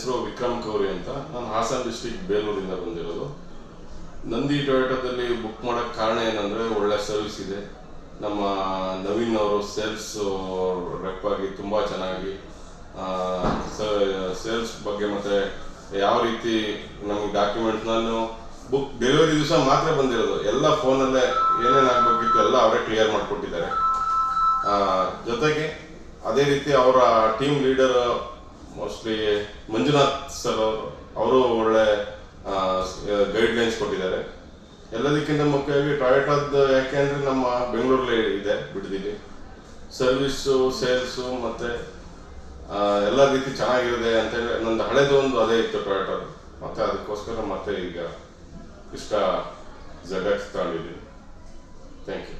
ಹೆಸರು ವಿಕ್ರಮ್ ಕೌರಿ ಅಂತ. ನಾನು ಹಾಸನ ಡಿಸ್ಟ್ರಿಕ್ಟ್ ಬೇಲೂರಿಂದ ಬಂದಿರೋದು. ನಂದಿ ಟೊಯೋಟೋದಲ್ಲಿ ಬುಕ್ ಮಾಡೋಕ್ಕೆ ಕಾರಣ ಏನಂದರೆ ಒಳ್ಳೆ ಸರ್ವಿಸ್ ಇದೆ. ನಮ್ಮ ನವೀನ್ ಅವರು ಸೇಲ್ಸ್ ರೆಪ್ ಆಗಿ ತುಂಬ ಚೆನ್ನಾಗಿ ಸೇಲ್ಸ್ ಬಗ್ಗೆ ಮತ್ತು ಯಾವ ರೀತಿ ನಮಗೆ ಡಾಕ್ಯುಮೆಂಟ್ಸ್, ನಾನು ಬುಕ್ ಡೆಲಿವರಿ ದಿವಸ ಮಾತ್ರ ಬಂದಿರೋದು, ಎಲ್ಲ ಫೋನಲ್ಲೇ ಏನೇನು ಆಗಬೇಕಿತ್ತು ಎಲ್ಲ ಅವರೇ ಕ್ಲಿಯರ್ ಮಾಡಿಕೊಟ್ಟಿದ್ದಾರೆ. ಜೊತೆಗೆ ಅದೇ ರೀತಿ ಅವರ team leader mostly Manjunath sir ಅವರು ಒಳ್ಳೆ ಗೈಡ್ಲೈನ್ಸ್ ಕೊಟ್ಟಿದ್ದಾರೆ. ಎಲ್ಲದಕ್ಕಿಂತ ಮುಖ್ಯವಾಗಿ ಟೊಯೋಟೋದ್ದು ಯಾಕೆ ಅಂದರೆ ನಮ್ಮ ಬೆಂಗಳೂರಲ್ಲಿ ಇದೆ ಬಿಡದಿಲಿ, ಸರ್ವಿಸ್ಸು ಸೇಲ್ಸು ಮತ್ತು ಎಲ್ಲ ರೀತಿ ಚೆನ್ನಾಗಿರುತ್ತೆ ಅಂತೇಳಿ ನಂದು ಹಳೇದು ಒಂದು ಅದೇ ಇತ್ತು ಟೊಯೋಟೋದು. ಮತ್ತು ಅದಕ್ಕೋಸ್ಕರ ಮತ್ತೆ ಈಗ ಇಷ್ಟ ZX ತಗೊಂಡಿದ್ದೀನಿ. Thank you.